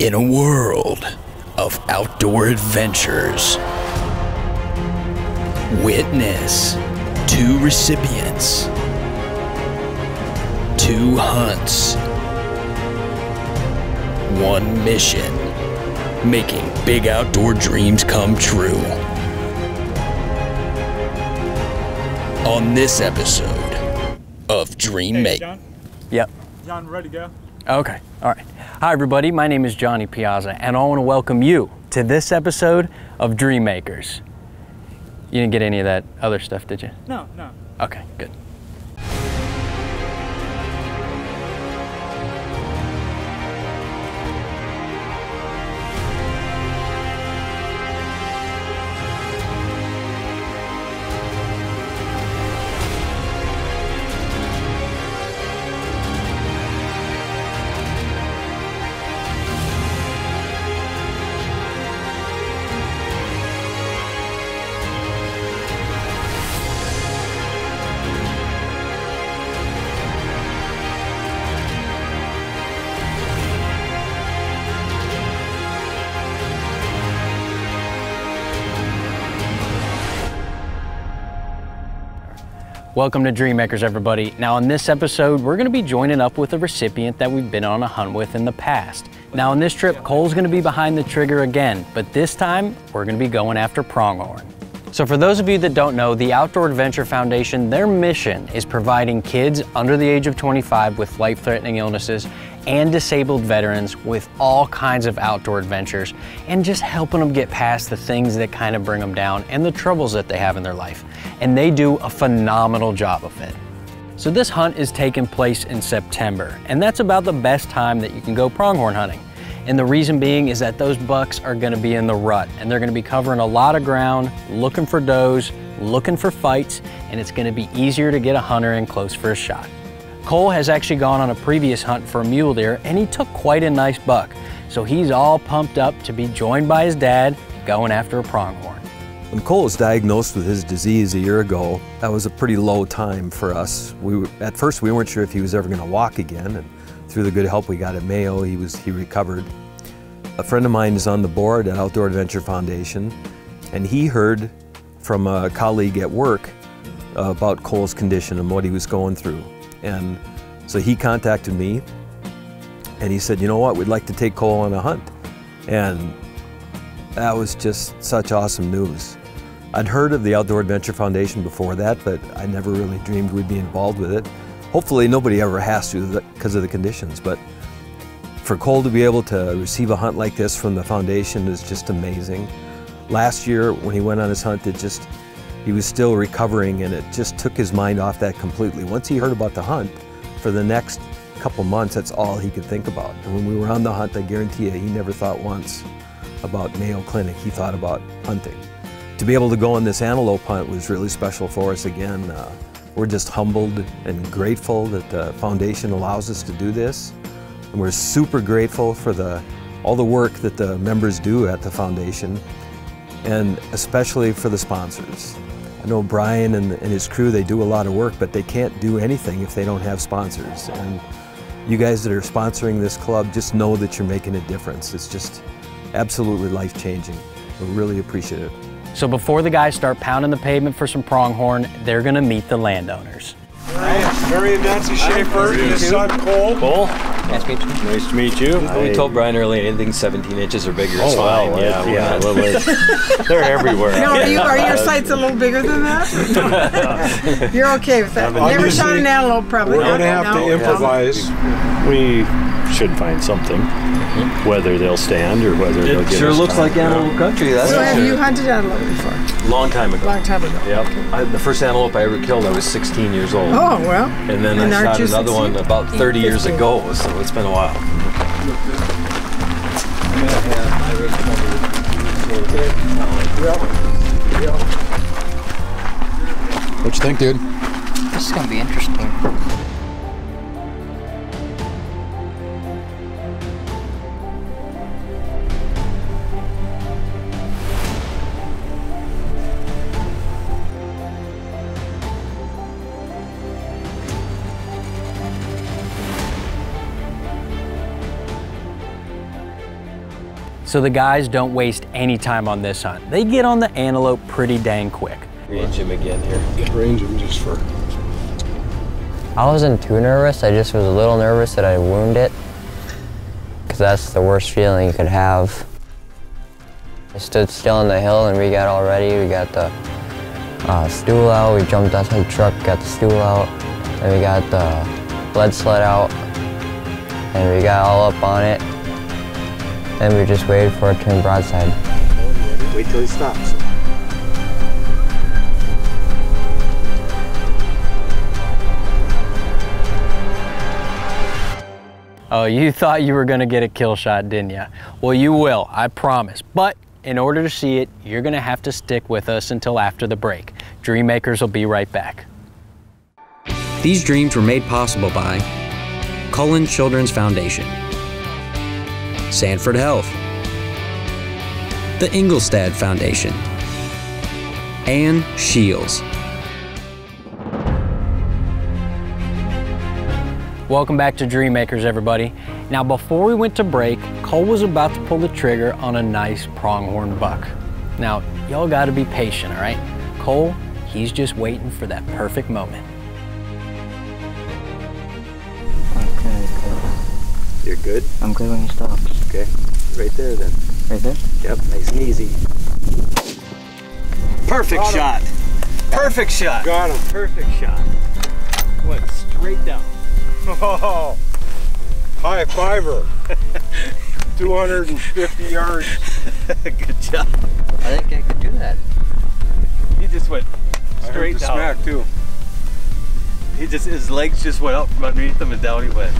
In a world of outdoor adventures, witness 2 recipients, 2 hunts, 1 mission, making big outdoor dreams come true. On this episode of Dream Make. John? Yep. John, ready to go? Okay, all right. Hi everybody, my name is Johnny Piazza and I want to welcome you to this episode of Dream Makers. You didn't get any of that other stuff, did you? No, no. Okay, good. Welcome to Dream Makers, everybody. Now in this episode, we're gonna be joining up with a recipient that we've been on a hunt with in the past. Now on this trip, Cole's gonna be behind the trigger again, but this time, we're gonna be going after pronghorn. So for those of you that don't know, the Outdoor Adventure Foundation, their mission is providing kids under the age of 25 with life-threatening illnesses and disabled veterans with all kinds of outdoor adventures and just helping them get past the things that kind of bring them down and the troubles that they have in their life. And they do a phenomenal job of it. So this hunt is taking place in September, and that's about the best time that you can go pronghorn hunting. And the reason being is that those bucks are gonna be in the rut and they're gonna be covering a lot of ground, looking for does, looking for fights, and it's gonna be easier to get a hunter in close for a shot. Cole has actually gone on a previous hunt for a mule deer and he took quite a nice buck. So he's all pumped up to be joined by his dad going after a pronghorn. When Cole was diagnosed with his disease a year ago, that was a pretty low time for us. At first we weren't sure if he was ever gonna walk again, and through the good help we got at Mayo, he recovered. A friend of mine is on the board at Outdoor Adventure Foundation, and he heard from a colleague at work about Cole's condition and what he was going through. And so he contacted me and he said, you know what, we'd like to take Cole on a hunt. And that was just such awesome news. I'd heard of the Outdoor Adventure Foundation before that, but I never really dreamed we'd be involved with it. Hopefully nobody ever has to because of the conditions, but for Cole to be able to receive a hunt like this from the foundation is just amazing. Last year when he went on his hunt, he was still recovering and it just took his mind off that completely. Once he heard about the hunt, for the next couple months, that's all he could think about. And when we were on the hunt, I guarantee you, he never thought once about Mayo Clinic. He thought about hunting. To be able to go on this antelope hunt was really special for us again. We're just humbled and grateful that the foundation allows us to do this. And we're super grateful for all the work that the members do at the foundation, and especially for the sponsors. I know Brian and his crew, they do a lot of work, but they can't do anything if they don't have sponsors. And you guys that are sponsoring this club, just know that you're making a difference. It's just absolutely life-changing. We really appreciate it. So before the guys start pounding the pavement for some pronghorn, they're gonna meet the landowners. Mary and Nancy Schaefer and his son Cole. Cole, nice to meet you. Nice to meet you. We told Brian earlier anything 17 inches or bigger is fine. Wow, Yeah, they're everywhere. No, are your sights a little bigger than that? You're okay with that? Never shot an antelope, probably. We're going to have to improvise. We should find something, whether they'll stand or whether they'll get Sure us looks time. like antelope country. That's So for have sure. you hunted antelope before? Long time ago. Long time ago. Yep. Okay. The first antelope I ever killed, I was 16 years old. Oh, well. And then And I aren't shot you another one 16? about 30 years 15. ago, so it's been a while. What you think, dude? This is gonna be interesting. So the guys don't waste any time on this hunt. They get on the antelope pretty dang quick. Range him again here. Range him just for... I wasn't too nervous. I just was a little nervous that I'd wound it, because that's the worst feeling you could have. I stood still on the hill and we got all ready. We got the stool out. We jumped outside the truck, got the stool out, and we got the lead sled out, and we got all up on it. And we just waited for it to turn broadside. Wait till he stops. Oh, you thought you were gonna get a kill shot, didn't you? Well, you will, I promise. But in order to see it, you're gonna have to stick with us until after the break. Dream Makers will be right back. These dreams were made possible by Cullen Children's Foundation, SANFORD Health, the Ingolstadt Foundation, and Shields. Welcome back to Dream Makers, everybody. Now, before we went to break, Cole was about to pull the trigger on a nice pronghorn buck. Now, y'all gotta be patient, all right? Cole, he's just waiting for that perfect moment. Okay, You're good? I'm good when he stops. Okay. Right there then. Right there? Yep, nice and easy. Perfect shot. Perfect shot. Got him. Perfect shot. Went straight down. Oh, high fiver. 250 yards. Good job. I think I could do that. He just went I heard straight the down. smack too. He just, his legs just went up from underneath him and down he went.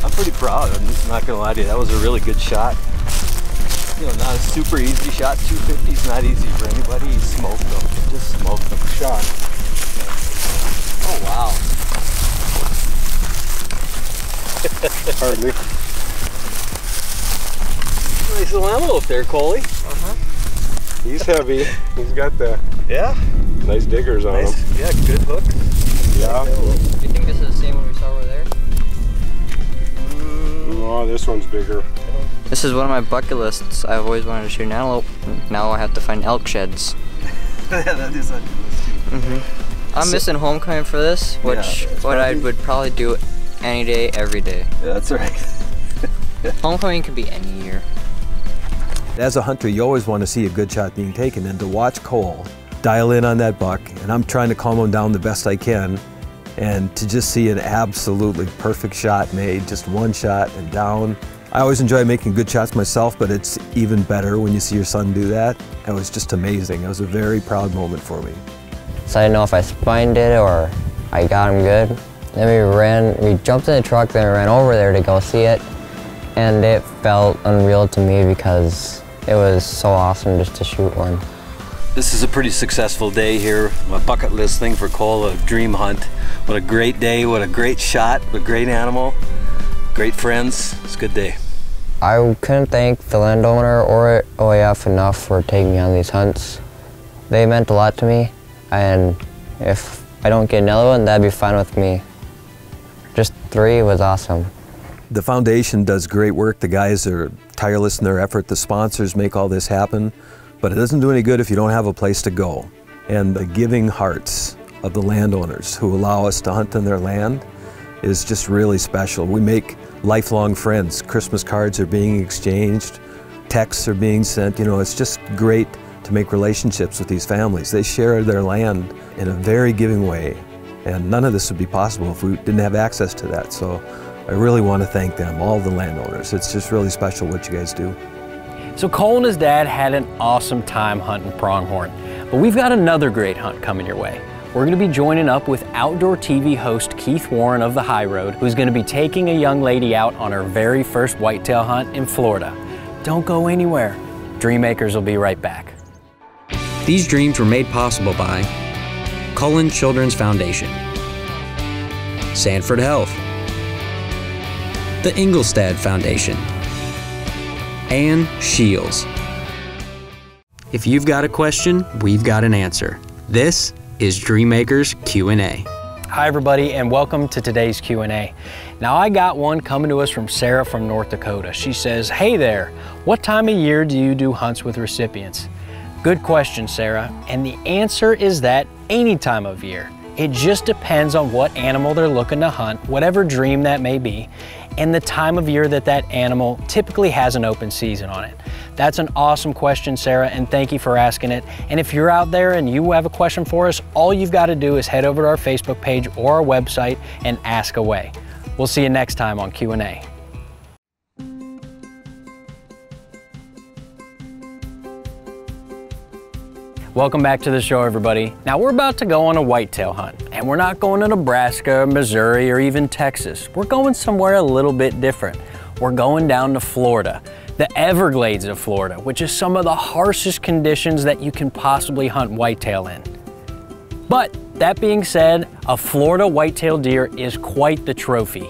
I'm pretty proud. I'm just not gonna lie to you. That was a really good shot. You know, not a super easy shot. 250 is not easy for anybody. He smoked them. Just smoked them. Shot. Oh wow. Hardly. Nice little antelope there, Coley. He's heavy. He's got the Yeah. nice diggers on him. Nice. Yeah, good hook. Yeah. Do you think this is the same one we saw over there? Oh, this one's bigger. This is one of my bucket lists. I've always wanted to shoot an antelope. Now I have to find elk sheds. Yeah, that is on your list too. I'm missing homecoming for this, which what I would probably do any day, every day. Yeah, that's right. Homecoming could be any year. As a hunter, you always want to see a good shot being taken, and to watch Cole dial in on that buck, and I'm trying to calm him down the best I can, and to just see an absolutely perfect shot made, just one shot and down. I always enjoy making good shots myself, but it's even better when you see your son do that. It was just amazing. It was a very proud moment for me. So I didn't know if I spined it or I got him good. Then we jumped in the truck, then we ran over there to go see it. And it felt unreal to me because it was so awesome just to shoot one. This is a pretty successful day here. A bucket list thing for Cole, a dream hunt. What a great day, what a great shot, what a great animal, great friends. It's a good day. I couldn't thank the landowner or OAF enough for taking me on these hunts. They meant a lot to me, and if I don't get another one, that'd be fine with me. Just 3 was awesome. The foundation does great work. The guys are tireless in their effort. The sponsors make all this happen, but it doesn't do any good if you don't have a place to go. And the giving hearts of the landowners who allow us to hunt on their land is just really special. We make lifelong friends. Christmas cards are being exchanged, texts are being sent. You know, it's just great to make relationships with these families. They share their land in a very giving way, and none of this would be possible if we didn't have access to that. So I really want to thank them, all the landowners. It's just really special what you guys do. So Cole and his dad had an awesome time hunting pronghorn, but we've got another great hunt coming your way. We're gonna be joining up with outdoor TV host Keith Warren of the High Road, who's gonna be taking a young lady out on her very first whitetail hunt in Florida. Don't go anywhere. Dream Makers will be right back. These dreams were made possible by Cullen Children's Foundation, SANFORD Health, the Ingolstadt Foundation, and Shields. If you've got a question, we've got an answer. This is Dream Makers Q&A. Hi everybody, and welcome to today's Q&A. Now I got one coming to us from Sarah from North Dakota. She says, hey there, what time of year do you do hunts with recipients? Good question, Sarah, and the answer is that any time of year. It just depends on what animal they're looking to hunt, whatever dream that may be, and the time of year that that animal typically has an open season on it. That's an awesome question, Sarah, and thank you for asking it. And if you're out there and you have a question for us, all you've got to do is head over to our Facebook page or our website and ask away. We'll see you next time on Q&A. Welcome back to the show, everybody. Now we're about to go on a whitetail hunt, and we're not going to Nebraska, Missouri, or even Texas. We're going somewhere a little bit different. We're going down to Florida, the Everglades of Florida, which is some of the harshest conditions that you can possibly hunt whitetail in. But that being said, a Florida whitetail deer is quite the trophy.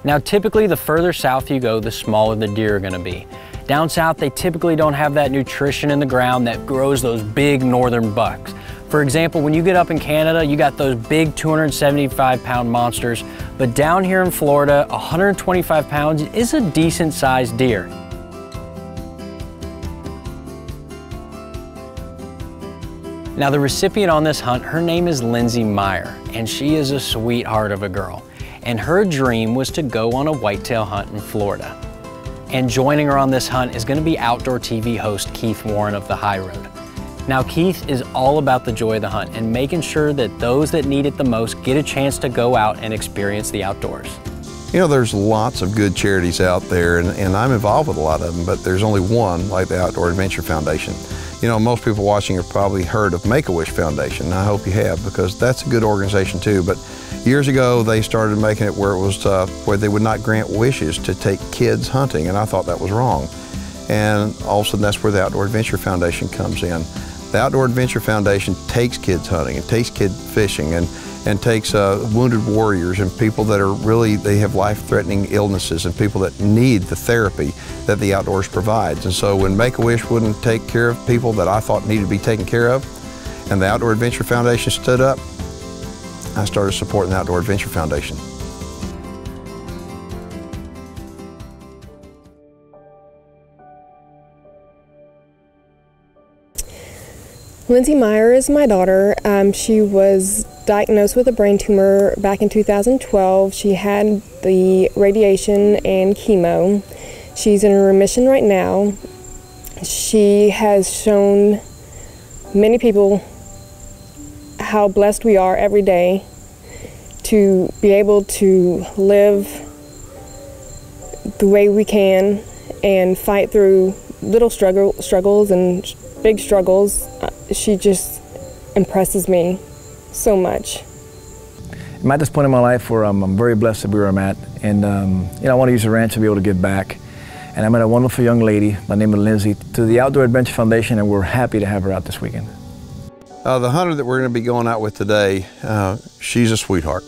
Now typically the further south you go, the smaller the deer are gonna be. Down south, they typically don't have that nutrition in the ground that grows those big northern bucks. For example, when you get up in Canada, you got those big 275-pound monsters, but down here in Florida, 125 pounds is a decent sized deer. Now the recipient on this hunt, her name is Lindsay Meyer, and she is a sweetheart of a girl. And her dream was to go on a whitetail hunt in Florida. And joining her on this hunt is gonna be outdoor TV host Keith Warren of The High Road. Now Keith is all about the joy of the hunt and making sure that those that need it the most get a chance to go out and experience the outdoors. You know, there's lots of good charities out there, and I'm involved with a lot of them, but there's only one, like the Outdoor Adventure Foundation. You know, most people watching have probably heard of Make-A-Wish Foundation, and I hope you have, because that's a good organization too. But years ago, they started making it where it was where they would not grant wishes to take kids hunting, and I thought that was wrong. And all of a sudden, that's where the Outdoor Adventure Foundation comes in. The Outdoor Adventure Foundation takes kids hunting and takes kids fishing and takes wounded warriors and people that are really, they have life-threatening illnesses and people that need the therapy that the outdoors provides. And so when Make-A-Wish wouldn't take care of people that I thought needed to be taken care of, and the Outdoor Adventure Foundation stood up, I started supporting the Outdoor Adventure Foundation. Lindsay Meyer is my daughter. She was diagnosed with a brain tumor back in 2012. She had the radiation and chemo. She's in remission right now. She has shown many people how blessed we are every day to be able to live the way we can and fight through little struggles and big struggles. She just impresses me so much. I'm at this point in my life where I'm very blessed to be where I'm at, and you know, I want to use the ranch to be able to give back. And I met a wonderful young lady by the name of Lindsay to the Outdoor Adventure Foundation, and we're happy to have her out this weekend. The hunter that we're going to be going out with today, she's a sweetheart.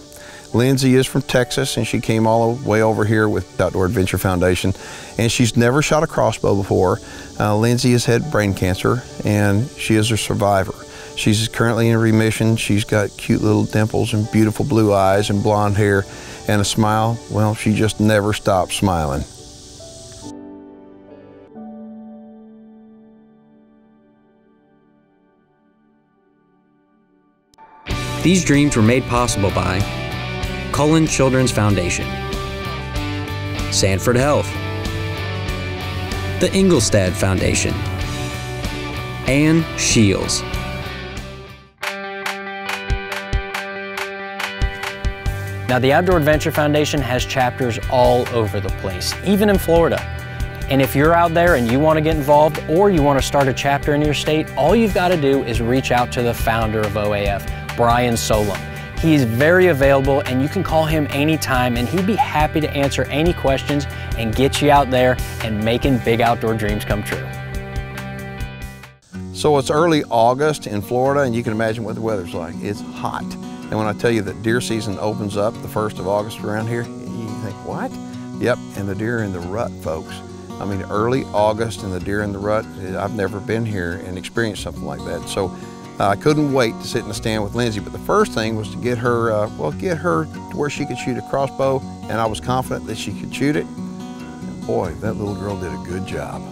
Lindsay is from Texas, and she came all the way over here with Outdoor Adventure Foundation, and she's never shot a crossbow before. Lindsay has had brain cancer, and she is a survivor. She's currently in remission. She's got cute little dimples and beautiful blue eyes and blonde hair and a smile. Well, she just never stops smiling. These dreams were made possible by Cullen Children's Foundation, Sanford Health, the Ingolstadt Foundation, and Shields. Now the Outdoor Adventure Foundation has chapters all over the place, even in Florida. And if you're out there and you want to get involved or you want to start a chapter in your state, all you've got to do is reach out to the founder of OAF, Brian Solom. He's very available and you can call him anytime and he'd be happy to answer any questions and get you out there and making big outdoor dreams come true. So it's early August in Florida, and you can imagine what the weather's like. It's hot. And when I tell you that deer season opens up the 1st of August around here, you think, what? Yep, and the deer are in the rut, folks. I mean, early August and the deer in the rut, I've never been here and experienced something like that. So I couldn't wait to sit in the stand with Lindsay, but the first thing was to get her, get her to where she could shoot a crossbow, and I was confident that she could shoot it. And boy, that little girl did a good job.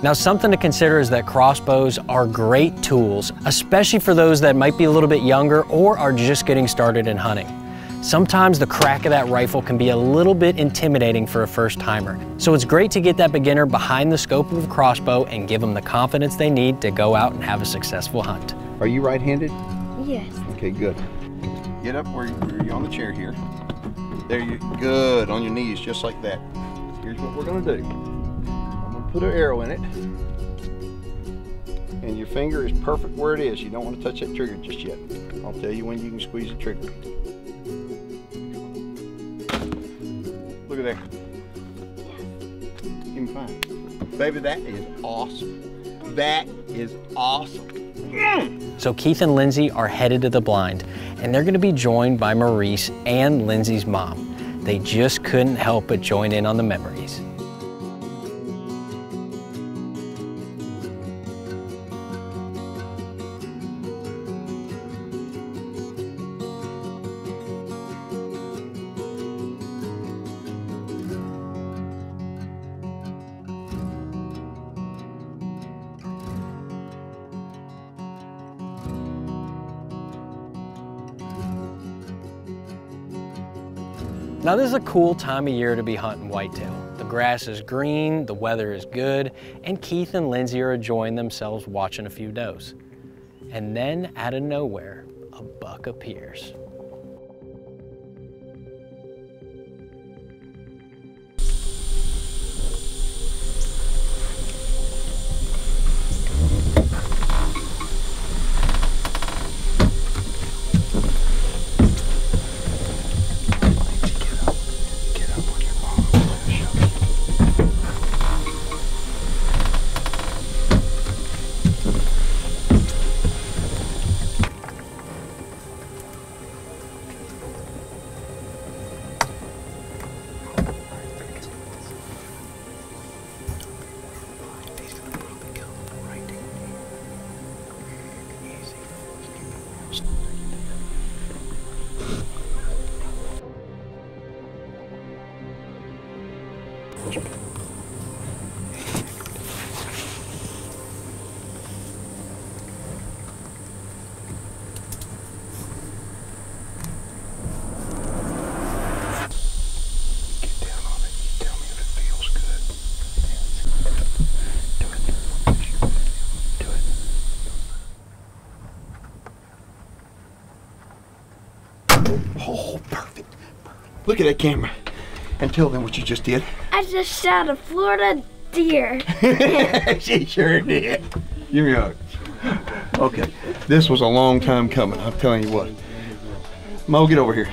Now, something to consider is that crossbows are great tools, especially for those that might be a little bit younger or are just getting started in hunting. Sometimes the crack of that rifle can be a little bit intimidating for a first timer. So it's great to get that beginner behind the scope of a crossbow and give them the confidence they need to go out and have a successful hunt. Are you right-handed? Yes. Okay, good. Get up where you're on the chair here. There you good, on your knees, just like that. Here's what we're gonna do. I'm gonna put an arrow in it. And your finger is perfect where it is. You don't want to touch that trigger just yet. I'll tell you when you can squeeze the trigger. Look at there. Even fine. Baby, that is awesome. That is awesome. So Keith and Lindsay are headed to the blind, and they're gonna be joined by Maurice and Lindsay's mom. They just couldn't help but join in on the memories. Now this is a cool time of year to be hunting whitetail. The grass is green, the weather is good, and Keith and Lindsay are enjoying themselves watching a few does. And then out of nowhere, a buck appears. Oh, perfect. Look at that camera and tell them what you just did. I just shot a Florida deer. She sure did. Give me a hug. Okay, this was a long time coming, I'm telling you what. Mo, get over here.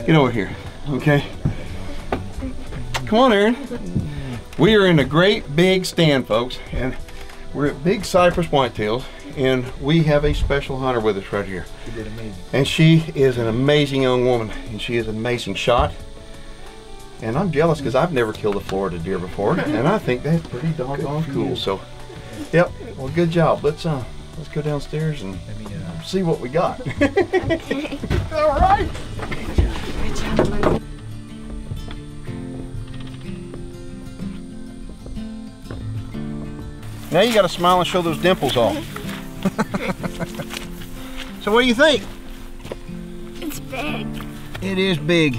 Get over here, okay? Come on, Aaron. We are in a great big stand, folks, and we're at Big Cypress Whitetails, and we have a special hunter with us right here. She did amazing. And she is an amazing young woman, and she is an amazing shot. And I'm jealous because I've never killed a Florida deer before, and I think that's pretty doggone cool. So, yep, well, good job. Let's go downstairs and see what we got. Okay. All right. Good job, Lindsay. Now you got to smile and show those dimples off. So what do you think? It's big. It is big.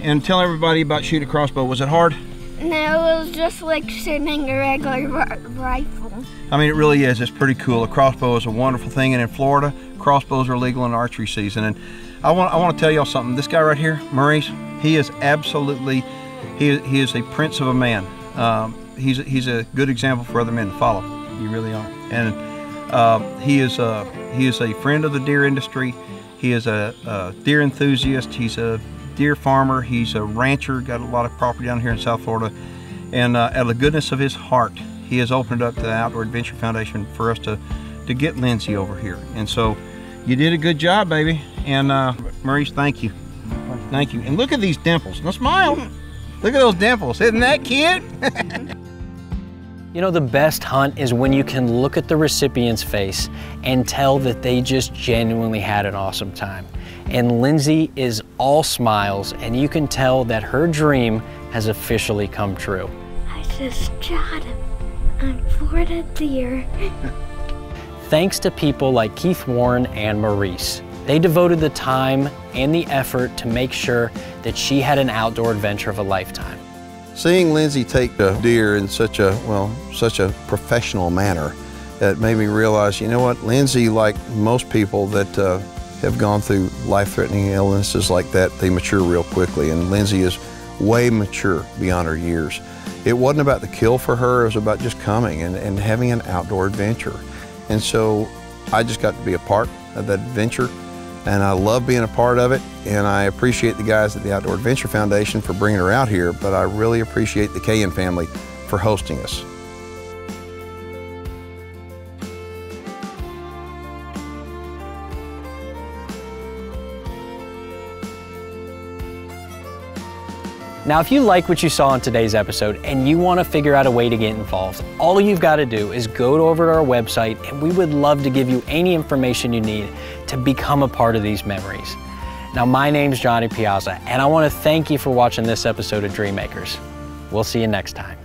And tell everybody about shooting a crossbow. Was it hard? No, it was just like shooting a regular rifle. I mean, it really is. It's pretty cool. A crossbow is a wonderful thing, and in Florida, crossbows are legal in archery season. And I want to tell y'all something. This guy right here, Maurice, he is absolutely, he is a prince of a man. He's a good example for other men to follow. You really are. And he is a friend of the deer industry. He is a deer enthusiast. He's a deer farmer. He's a rancher. Got a lot of property down here in South Florida. And out of the goodness of his heart, he has opened up to the Outdoor Adventure Foundation for us to get Lindsay over here. And so you did a good job, baby. And Maurice, thank you. Thank you. And look at these dimples. Now smile. Look at those dimples. Isn't that cute? You know, the best hunt is when you can look at the recipient's face and tell that they just genuinely had an awesome time. And Lindsay is all smiles, and you can tell that her dream has officially come true. I just shot him on Florida deer. Thanks to people like Keith Warren and Maurice. They devoted the time and the effort to make sure that she had an outdoor adventure of a lifetime. Seeing Lindsay take the deer in such a professional manner, that made me realize, you know what, Lindsay, like most people that have gone through life-threatening illnesses like that, they mature real quickly, and Lindsay is way mature beyond her years. It wasn't about the kill for her, it was about just coming and having an outdoor adventure. And so I just got to be a part of that adventure, and I love being a part of it, and I appreciate the guys at the Outdoor Adventure Foundation for bringing her out here, but I really appreciate the Kayan family for hosting us. Now, if you like what you saw in today's episode and you want to figure out a way to get involved, all you've got to do is go over to our website, and we would love to give you any information you need to become a part of these memories. Now, my name's Johnny Piazza, and I want to thank you for watching this episode of Dream Makers. We'll see you next time.